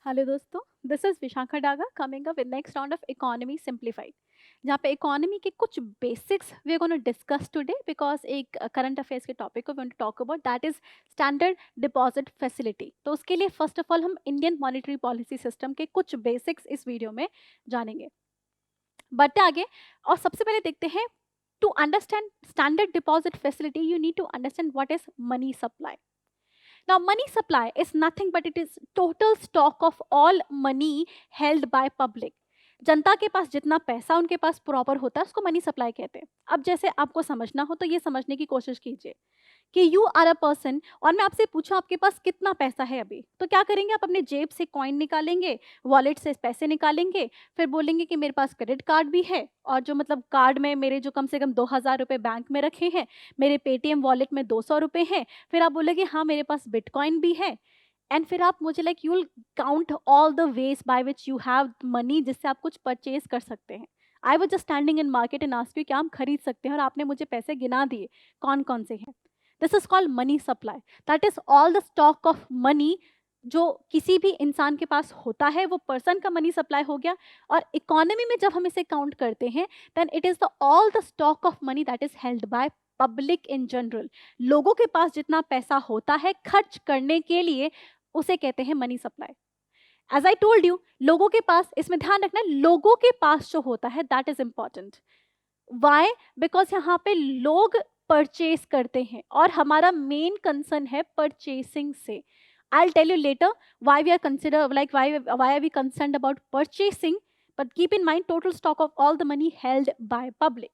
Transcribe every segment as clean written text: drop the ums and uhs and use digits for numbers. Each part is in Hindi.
हेलो दोस्तों, this is Vishakha Daga coming up with next round of economy simplified, जहाँ पे इकोनॉमी के कुछ basics we are gonna discuss today because एक करंट अफेयर्स के टॉपिक को we want to talk about, that is standard deposit facility. तो उसके लिए फर्स्ट ऑफ ऑल हम इंडियन मॉनेटरी पॉलिसी सिस्टम के कुछ बेसिक्स इस वीडियो में जानेंगे। बढ़ते आगे और सबसे पहले देखते हैं, to understand standard deposit facility you need to understand what is money supply. Now, money supply is nothing but it is total stock of all money held by public. जनता के पास जितना पैसा उनके पास प्रॉपर होता है उसको मनी सप्लाई कहते हैं। अब जैसे आपको समझना हो तो ये समझने की कोशिश कीजिए कि यू आर अ पर्सन और मैं आपसे पूछूं आपके पास कितना पैसा है अभी, तो क्या करेंगे, आप अपने जेब से कॉइन निकालेंगे, वॉलेट से पैसे निकालेंगे, फिर बोलेंगे कि मेरे पास क्रेडिट कार्ड भी है और जो मतलब कार्ड में मेरे जो कम से कम 2,000 रुपये बैंक में रखे हैं, मेरे पेटीएम वॉलेट में 200 रुपये हैं, फिर आप बोलेंगे हाँ मेरे पास बिटकॉइन भी है, एंड फिर आप मुझे like you will count all the ways by which you have money जिससे आप कुछ परचेज कर सकते हैं। I was just standing in market and ask you क्या हम खरीद सकते हैं और आपने मुझे पैसे गिना दिए कौन कौन से हैं। This is called money supply, that is all the stock of money जो किसी भी इंसान के पास होता है, वो पर्सन का मनी सप्लाई हो गया। और इकोनॉमी में जब हम इसे काउंट करते हैं then it is the all the stock of money that is held by public in general. लोगों के पास जितना पैसा होता है खर्च करने के लिए उसे कहते हैं money supply. As I told you, लोगों के पास, इसमें ध्यान रखना, लोगों के पास जो होता है that is important. Why? Because यहाँ पे लोग परचेज करते हैं और हमारा मेन कंसर्न है परचेसिंग से। I tell you later why we are consider like why are we concern about purchasing, but keep in mind total stock of all the money held by public.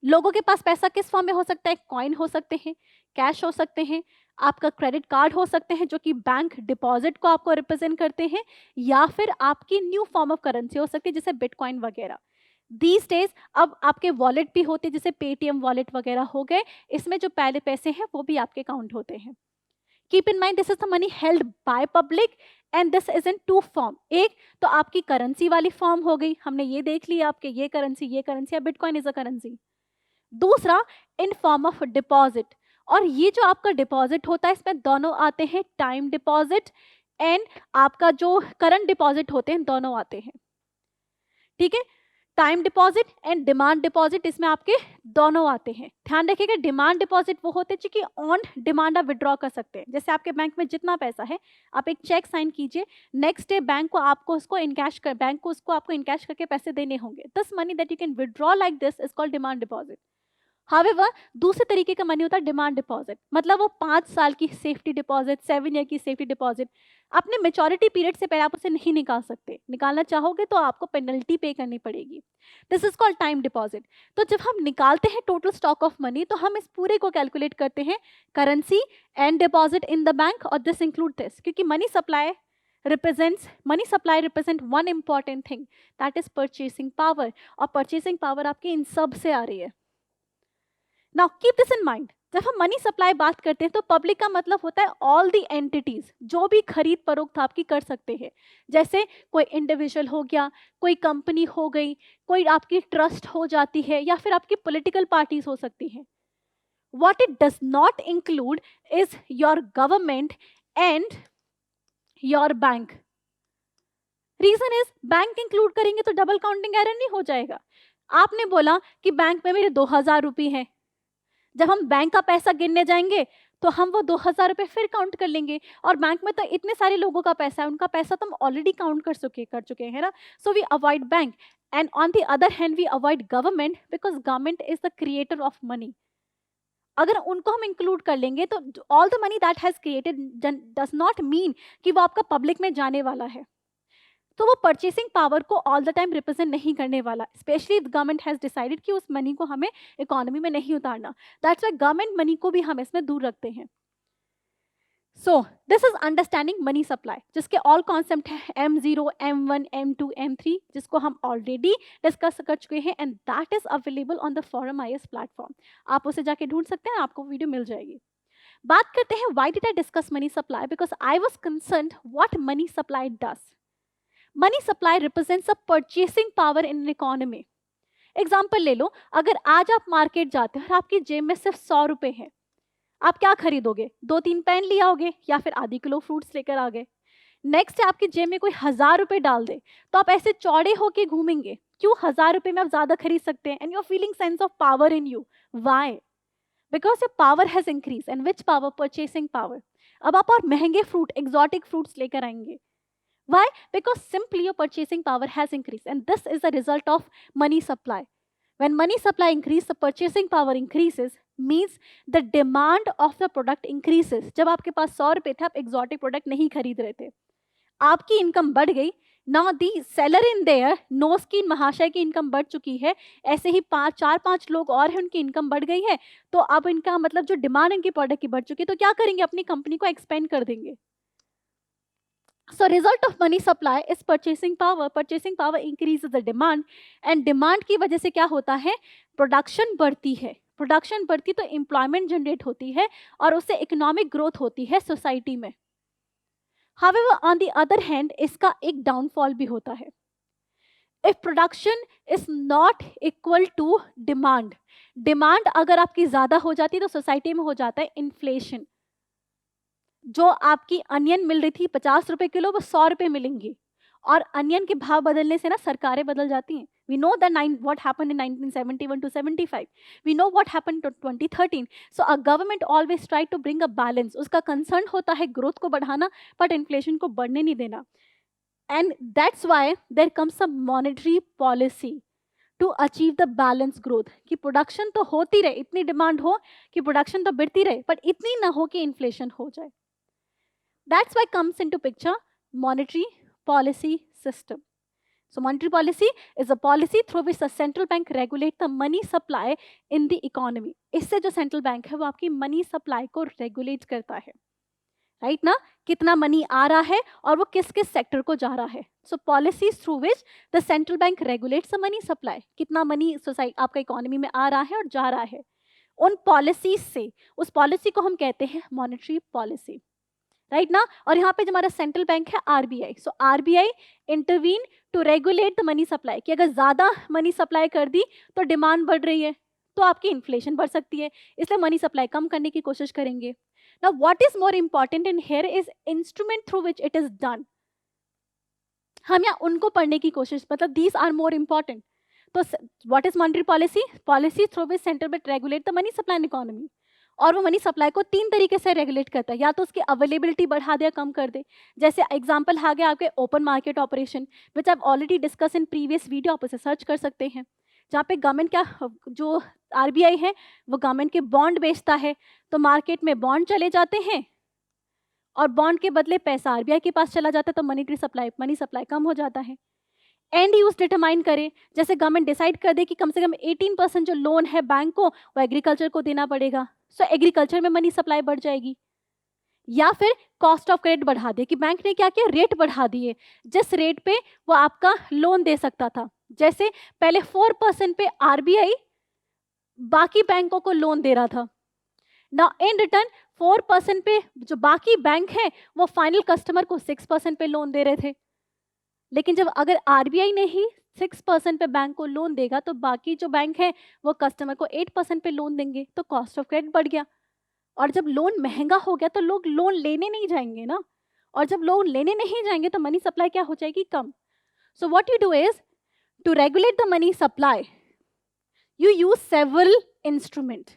लोगों के पास पैसा किस फॉर्म में हो सकता है? कॉइन हो सकते हैं, कैश हो सकते हैं, आपका क्रेडिट कार्ड हो सकते हैं जो कि बैंक डिपॉजिट को आपको रिप्रेजेंट करते हैं, या फिर आपकी न्यू फॉर्म ऑफ करेंसी हो सकती है जैसे बिटकॉइन वगैरह। दीज डेज अब आपके वॉलेट भी होते हैं जैसे पेटीएम वॉलेट वगैरह हो गए, इसमें जो पहले पैसे हैं वो भी आपके काउंट होते हैं। Keep in mind this is the money held by public and this is in two form. एक तो आपकी करेंसी वाली फॉर्म हो गई, हमने ये देख लिया आपके ये करेंसी या बिटकॉइन इज अ करेंसी। दूसरा इन फॉर्म ऑफ डिपॉजिट, और ये जो आपका डिपॉजिट होता है इसमें दोनों आते हैं, टाइम डिपॉजिट एंड आपका जो करंट डिपॉजिट होते हैं दोनों आते हैं। ठीक है, time deposit and demand deposit इसमें आपके दोनों आते हैं। ध्यान रखिएगा, डिमांड डिपॉजिट वो होते हैं कि ऑन डिमांड आप विड्रॉ कर सकते हैं। जैसे आपके बैंक में जितना पैसा है आप एक चेक साइन कीजिए, नेक्स्ट डे बैंक को आपको उसको इनकैश कर बैंक को उसको आपको इनकैश करके पैसे देने होंगे। This money that you can withdraw like this is called demand deposit. However दूसरे तरीके का मनी होता है डिमांड डिपॉजिट, मतलब वो 5 साल की सेफ्टी डिपॉजिट, 7 ईयर की सेफ्टी डिपॉजिट, अपने मेच्योरिटी पीरियड से पहले आप उसे नहीं निकाल सकते, निकालना चाहोगे तो आपको पेनल्टी पे करनी पड़ेगी। This is called time deposit. तो जब हम निकालते हैं टोटल स्टॉक ऑफ मनी तो हम इस पूरे को कैलकुलेट करते हैं currency and deposit in the bank, और दिस इंक्लूड दिस, क्योंकि money supply represent one important thing that is purchasing power, और परचेसिंग पावर आपकी इन सब से आ रही है। Now keep this in mind, जब हम मनी सप्लाई बात करते हैं तो पब्लिक का मतलब होता है ऑल दी एंटिटीज जो भी खरीद फरोख्त आपकी कर सकते हैं, जैसे कोई इंडिविजुअल हो गया, कोई कंपनी हो गई, कोई आपकी ट्रस्ट हो जाती है, या फिर आपकी पॉलिटिकल पार्टीज हो सकती हैं। What it does not include is your government and your bank. Reason is bank include करेंगे तो डबल काउंटिंग एरर नहीं हो जाएगा। आपने बोला कि बैंक में मेरे 2,000 रुपये हैं, जब हम बैंक का पैसा गिनने जाएंगे तो हम वो 2,000 रुपये फिर काउंट कर लेंगे, और बैंक में तो इतने सारे लोगों का पैसा है, उनका पैसा तो हम ऑलरेडी काउंट कर चुके हैं ना। So we avoid bank, and on the other hand we avoid government because government is the creator of money. अगर उनको हम इंक्लूड कर लेंगे तो all the money that has created does not mean कि वो आपका पब्लिक में जाने वाला है, तो वो परचेसिंग पावर को ऑल द टाइम रिप्रेजेंट नहीं करने वाला, स्पेशली गवर्नमेंट हैज डिसाइडेड कि उस मनी को हमें इकोनॉमी में नहीं उतारना। दैट्स व्हाई गवर्नमेंट मनी को भी हम इसमें दूर रखते हैं। So this is understanding money supply, जिसके ऑल कॉन्सेप्ट है M0, M1, M2, M3, जिसको हम ऑलरेडी डिस्कस कर चुके हैं, and that is available on the forum IAS platform. आप उसे जाके ढूंढ सकते हैं, आपको वीडियो मिल जाएगी। बात करते हैं why did I discuss money supply, because I was concerned what money supply does. Money supply represents a purchasing power in an economy. Example ले लो, अगर आज आप मार्केट जाते हो और आपकी जेब में सिर्फ 100 रुपए है, आप क्या खरीदोगे? 2-3 पेन ले आओगे या फिर आधी किलो फ्रूट्स लेकर आ गए। नेक्स्ट है आपकी जेब में कोई 1000 रुपए डाल दे, तो आप ऐसे चौड़े होके घूमेंगे। क्यों? 1000 रुपए में आप ज्यादा खरीद सकते हैं, and you are feeling sense of power in you. Why? Because your power has increase. And which power? Purchasing power. अब आप और महंगे फ्रूट, एक्सोटिक फ्रूट्स लेकर आएंगे। Why? Because simply your purchasing power has increased, and this is a result of money supply. When money supply increases, the purchasing power increases, means the demand of the product increases. जब आपके पास 100 रुपए थे, आप exotic product नहीं खरीद रहे थे, आपकी इनकम बढ़ गई। Now the seller in their knows की महाशय की इनकम बढ़ चुकी है, ऐसे ही 4-5 लोग और हैं, उनकी इनकम बढ़ गई है, तो अब इनका मतलब जो डिमांड इनकी प्रोडक्ट की बढ़ चुकी है, तो क्या करेंगे? अपनी कंपनी को एक्सपेंड कर देंगे। So result of money supply is purchasing power. Purchasing power increases the demand, and demand की वजह से क्या होता है? प्रोडक्शन बढ़ती है। प्रोडक्शन बढ़ती तो एम्प्लॉयमेंट जनरेट होती है और उससे इकोनॉमिक ग्रोथ होती है सोसाइटी में। However, on the other hand, इसका एक डाउनफॉल भी होता है। If production is not equal to demand, demand अगर आपकी ज्यादा हो जाती है तो सोसाइटी में हो जाता है इन्फ्लेशन। जो आपकी अनियन मिल रही थी 50 रुपए किलो, वो 100 रुपए मिलेंगी। और अनियन के भाव बदलने से ना सरकारें बदल जाती हैं। We know the what happened in 1971 to 75, we know what happened to 2013। So a government always try to bring a balance. उसका कंसर्न होता है ग्रोथ को बढ़ाना, बट इन्फ्लेशन को बढ़ने नहीं देना। And that's why there comes a monetary policy to achieve the balance growth, कि प्रोडक्शन तो होती रहे, इतनी डिमांड हो कि प्रोडक्शन तो बढ़ती रहे, बट इतनी ना हो कि इन्फ्लेशन हो जाए। That's why comes into picture monetary policy system. So monetary policy is a policy through which the central bank regulate the money supply in the economy. इससे जो central bank है वो आपकी money supply को regulate करता है, right ना? कितना money आ रहा है और वो किस किस sector को जा रहा है। So policies through which the central bank regulates the money supply. कितना money society आपका economy में आ रहा है और जा रहा है, उन policies से, उस policy को हम कहते हैं monetary policy. राइट ना? और यहाँ पे जो हमारा सेंट्रल बैंक है RBI, so RBI intervene to regulate the money supply, कि अगर ज्यादा मनी सप्लाई कर दी तो डिमांड बढ़ रही है, तो आपकी इन्फ्लेशन बढ़ सकती है, इसलिए मनी सप्लाई कम करने की कोशिश करेंगे। Now what is more important in here is instrument through which it is done. हम यहाँ उनको पढ़ने की कोशिश, मतलब दीज आर मोर इंपॉर्टेंट। तो what is monetary policy? Policy through which central bank regulate the money supply in economy. और वो मनी सप्लाई को 3 तरीके से रेगुलेट करता है, या तो उसकी अवेलेबिलिटी बढ़ा दे या कम कर दे। जैसे एग्जांपल आ गया आपके open market operation, which I already discuss in previous video, आप उसे सर्च कर सकते हैं, जहाँ पे गवर्नमेंट क्या, जो आरबीआई है वो गवर्नमेंट के बॉन्ड बेचता है, तो मार्केट में बॉन्ड चले जाते हैं और बॉन्ड के बदले पैसा आरबीआई के पास चला जाता है, तो मनी सप्लाई कम हो जाता है। एंड यूज डिटरमाइन करे, जैसे गवर्नमेंट डिसाइड कर दे कि कम से कम 18% जो लोन है बैंक को वो एग्रीकल्चर को देना पड़ेगा, सो एग्रीकल्चर में मनी सप्लाई बढ़ जाएगी। या फिर कॉस्ट ऑफ क्रेडिट बढ़ा दे, कि बैंक ने क्या किया, रेट बढ़ा दिए, जिस रेट पे वो आपका लोन दे सकता था। जैसे पहले 4% पे आरबीआई बाकी बैंकों को लोन दे रहा था, नाउ इन रिटर्न 4% पे जो बाकी बैंक है वो फाइनल कस्टमर को 6% पे लोन दे रहे थे। लेकिन जब अगर आरबीआई ने ही 6% पे बैंक को लोन देगा, तो बाकी जो बैंक है वो कस्टमर को 8% पे लोन देंगे, तो कॉस्ट ऑफ क्रेडिट बढ़ गया। और जब लोन महंगा हो गया तो लोग लोन लेने नहीं जाएंगे ना, और जब लोन लेने नहीं जाएंगे तो मनी सप्लाई क्या हो जाएगी, कम। So what you do is to regulate the money supply, you use several instrument.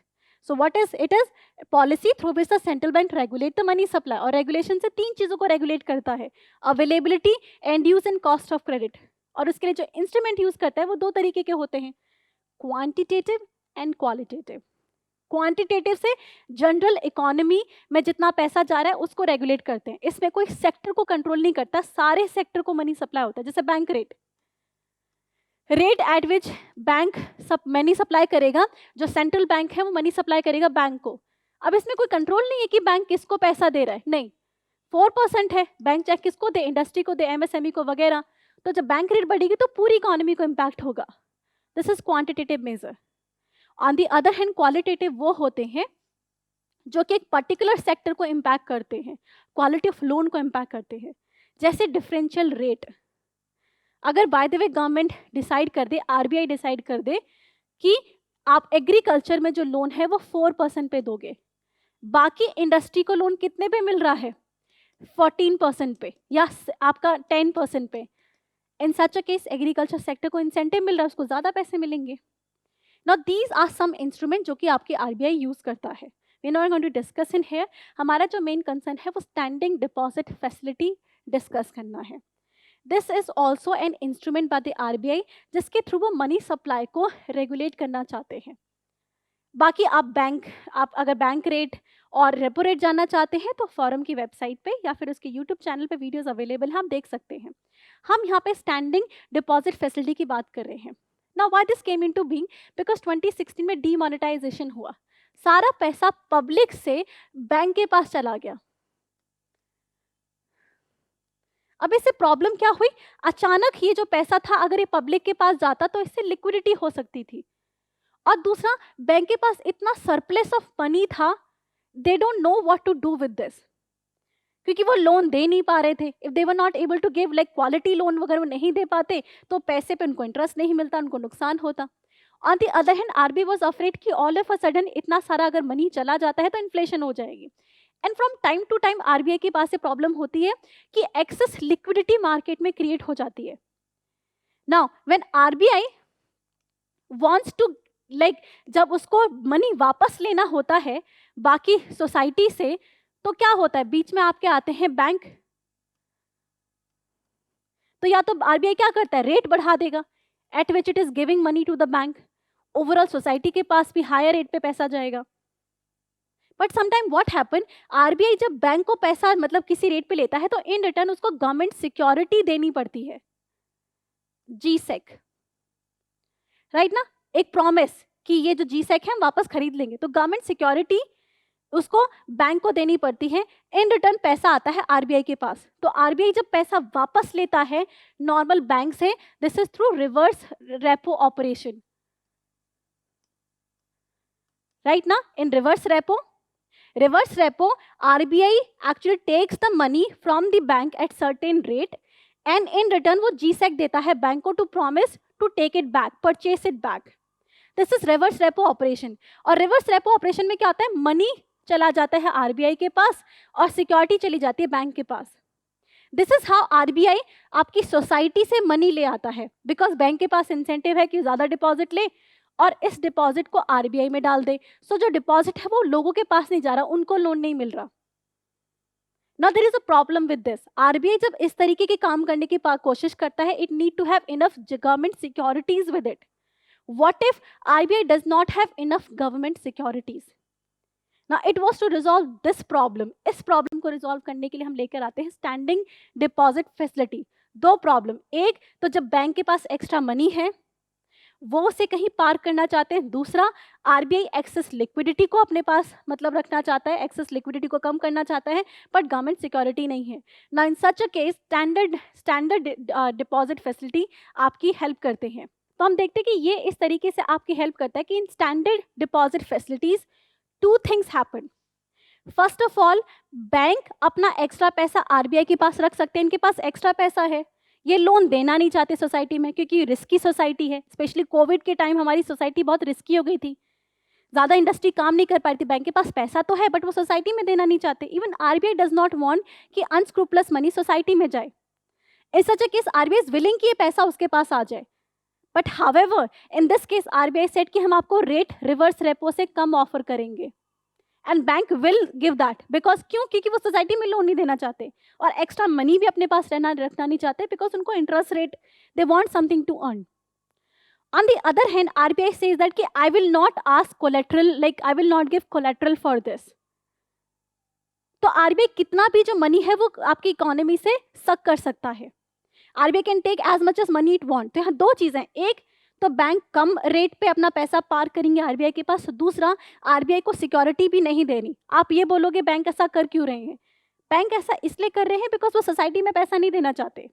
So what is it is policy through which the central bank regulate the money supply, और regulation से 3 चीजों को regulate करता है, availability, end use and cost of credit। और उसके लिए जो instrument use करता है वो 2 तरीके के होते हैं, quantitative and qualitative। क्वांटिटेटिव से जनरल इकोनॉमी में जितना पैसा जा रहा है उसको रेगुलेट करते हैं, इसमें कोई सेक्टर को कंट्रोल नहीं करता, सारे सेक्टर को मनी सप्लाई होता है। जैसे bank rate at which bank money supply करेगा, जो सेंट्रल बैंक है वो मनी सप्लाई करेगा बैंक को। अब इसमें कोई कंट्रोल नहीं है कि बैंक किसको पैसा दे रहा है, नहीं, 4% है, बैंक चाहे किसको दे, इंडस्ट्री को दे, एमएसएमई को वगैरह। तो जब बैंक रेट बढ़ेगी तो पूरी इकोनॉमी को इम्पैक्ट होगा। This is quantitative measure. On the other hand qualitative वो होते हैं जो कि एक पर्टिकुलर सेक्टर को इम्पैक्ट करते हैं, क्वालिटी ऑफ लोन को इम्पैक्ट करते हैं। जैसे डिफरेंशियल रेट, अगर by the way government decide कर दे, आरबीआई डिसाइड कर दे कि आप एग्रीकल्चर में जो लोन है वो 4% पे दोगे, बाकी इंडस्ट्री को लोन कितने पे मिल रहा है, 14% पे या आपका 10% पे, in such a case agriculture sector को इंसेंटिव मिल रहा है, उसको ज्यादा पैसे मिलेंगे. Now these are some instrument जो कि आपकी आरबीआई यूज करता है. We not going to discuss in here. हमारा जो मेन कंसर्न है वो स्टैंडिंग डिपॉजिट फैसिलिटी डिस्कस करना है. This is also an instrument by the RBI जिसके थ्रू वो मनी सप्लाई को रेगुलेट करना चाहते हैं. बाकी आप अगर बैंक रेट और रेपो रेट जानना चाहते हैं तो फॉरम की वेबसाइट पे या फिर उसके यूट्यूब चैनल पे वीडियोस अवेलेबल हैं, हम देख सकते हैं. हम यहाँ पे स्टैंडिंग डिपॉजिट फैसिलिटी की बात कर रहे हैं. Now why this came into being, because 2016 में डीमोनेटाइजेशन हुआ, सारा पैसा पब्लिक से बैंक के पास चला गया. अब इससे प्रॉब्लम क्या हुई, अचानक ये जो पैसा था अगर ये पब्लिक के पास जाता तो इससे लिक्विडिटी हो सकती थी, और दूसरा बैंक के पास इतना सरप्लस ऑफ मनी था, they don't know what to do with this, क्योंकि वो लोन दे नहीं पा रहे थे. If they were not able to give like quality loan वगैरह वो नहीं दे पाते तो पैसे पे उनको इंटरेस्ट नहीं मिलता, उनको नुकसान होता. On the other hand RBI was afraid कि ऑल ऑफ अ सडन इतना सारा अगर मनी चला जाता है तो इन्फ्लेशन हो जाएगी. And from time to time RBI के पास ये प्रॉब्लम होती है कि एक्सेस लिक्विडिटी मार्केट में क्रिएट हो जाती है. Now when RBI wants to जब उसको मनी वापस लेना होता है बाकी सोसाइटी से, तो क्या होता है, बीच में आपके आते हैं बैंक. तो या तो आरबीआई क्या करता है, रेट बढ़ा देगा at which it is giving money to the bank, overall society के पास भी हायर रेट पे पैसा जाएगा. But sometime what happen, RBI जब बैंक को पैसा मतलब किसी रेट पे लेता है तो इन रिटर्न उसको गवर्नमेंट सिक्योरिटी देनी पड़ती है, जीसेक, राइट ना, एक प्रॉमिस कि ये जो जीसेक है हम वापस खरीद लेंगे, तो गवर्नमेंट सिक्योरिटी उसको बैंक को देनी पड़ती है. इन रिटर्न पैसा आता है आरबीआई के पास. तो आरबीआई जब पैसा वापस लेता है नॉर्मल बैंक से, this is through reverse repo operation, right ना. In reverse repo RBI actually takes the money from the bank at certain rate and in return वो जीसेक देता है बैंक को to promise to take it back, purchase it back. This is reverse repo operation. और रिवर्स रेपो ऑपरेशन में क्या होता है, मनी चला जाता है आरबीआई के पास और सिक्योरिटी चली जाती है बैंक के पास. दिस इज हाउ आरबीआई आपकी सोसाइटी से मनी ले आता है, बिकॉज बैंक के पास इंसेंटिव है कि ज्यादा डिपॉजिट ले और इस डिपॉजिट को आरबीआई में डाल दे. सो जो डिपॉजिट है वो लोगों के पास नहीं जा रहा, उनको लोन नहीं मिल रहा. Now there is a problem with this. RBI जब इस तरीके के काम करने की कोशिश करता है, it need to have enough government securities with it. What if RBI does not have enough government securities? Now it was to resolve this problem. इस प्रॉब्लम को रिजॉल्व करने के लिए हम लेकर आते हैं स्टैंडिंग डिपॉजिट फैसिलिटी. दो प्रॉब्लम, एक तो जब बैंक के पास एक्स्ट्रा मनी है वो उसे कहीं पार्क करना चाहते हैं, दूसरा आरबीआई एक्सेस लिक्विडिटी को अपने पास मतलब रखना चाहता है, एक्सेस लिक्विडिटी को कम करना चाहता है, बट गवर्नमेंट सिक्योरिटी नहीं है. ना in such a case standard deposit facility आपकी हेल्प करते हैं. तो हम देखते हैं कि ये इस तरीके से आपकी हेल्प करता है कि in standard deposit facilities two things happen. First of all, bank अपना एक्स्ट्रा पैसा आरबीआई के पास रख सकते हैं. इनके पास एक्स्ट्रा पैसा है, ये लोन देना नहीं चाहते सोसाइटी में क्योंकि रिस्की सोसाइटी है. स्पेशली कोविड के टाइम हमारी सोसाइटी बहुत रिस्की हो गई थी, ज़्यादा इंडस्ट्री काम नहीं कर पाई थी. बैंक के पास पैसा तो है बट वो सोसाइटी में देना नहीं चाहते. Even RBI does not want कि अनस्क्रूपलस मनी सोसाइटी में जाए. In such a case RBI is willing कि ये पैसा उसके पास आ जाए. But however in this case RBI said कि हम आपको रेट रिवर्स रेपो से कम ऑफर करेंगे and bank will give that. Because क्यों, क्योंकि वो सोसाइटी में लोन नहीं देना चाहते और एक्स्ट्रा मनी भी अपने पास रखना नहीं चाहते, बिकॉज उनको interest rate, they want something to earn. On the other hand RBI says that कि I will not ask collateral, like I will not give collateral for this. तो आरबीआई कितना भी जो मनी है वो आपकी इकोनॉमी से सक कर सकता है. RBI can take as much as money it want. तो यहाँ दो चीजें, एक तो बैंक कम रेट पे अपना पैसा पार्क करेंगे आरबीआई के पास, दूसरा आरबीआई को सिक्योरिटी भी नहीं देनी. आप ये बोलोगे बैंक ऐसा कर क्यों रहे हैं, बैंक ऐसा इसलिए कर रहे हैं बिकॉज वो सोसाइटी में पैसा नहीं देना चाहते,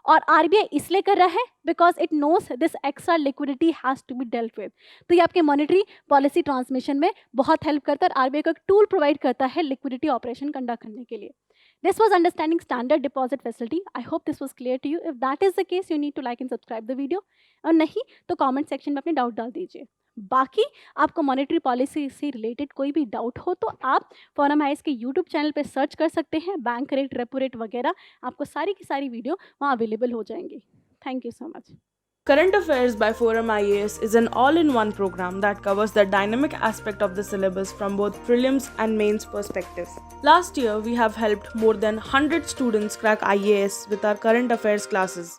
और आरबीआई इसलिए कर रहा है because it knows this extra liquidity has to be dealt with. तो ये आपके मॉनेटरी पॉलिसी ट्रांसमिशन में बहुत हेल्प करता है और आरबीआई को एक टूल प्रोवाइड करता है लिक्विडिटी ऑपरेशन कंडक्ट करने के लिए. This was understanding standard deposit facility. I hope this was clear to you. If that is the case, you need to like and subscribe the video. और नहीं तो comment section में अपने डाउट डाल दीजिए. बाकी आपको मॉनेटरी पॉलिसी से रिलेटेड कोई भी डाउट हो तो आप फोरम हाइस के यूट्यूब चैनल पे सर्च कर सकते हैं. बैंक रेट, रेपो रेट वगैरह आपको सारी की सारी वीडियो वहाँ अवेलेबल हो जाएंगी. Thank you so much. Current Affairs by Forum IAS is an all-in-one program that covers the dynamic aspect of the syllabus from both prelims and mains perspective. Last year, we have helped more than 100 students crack IAS with our current affairs classes.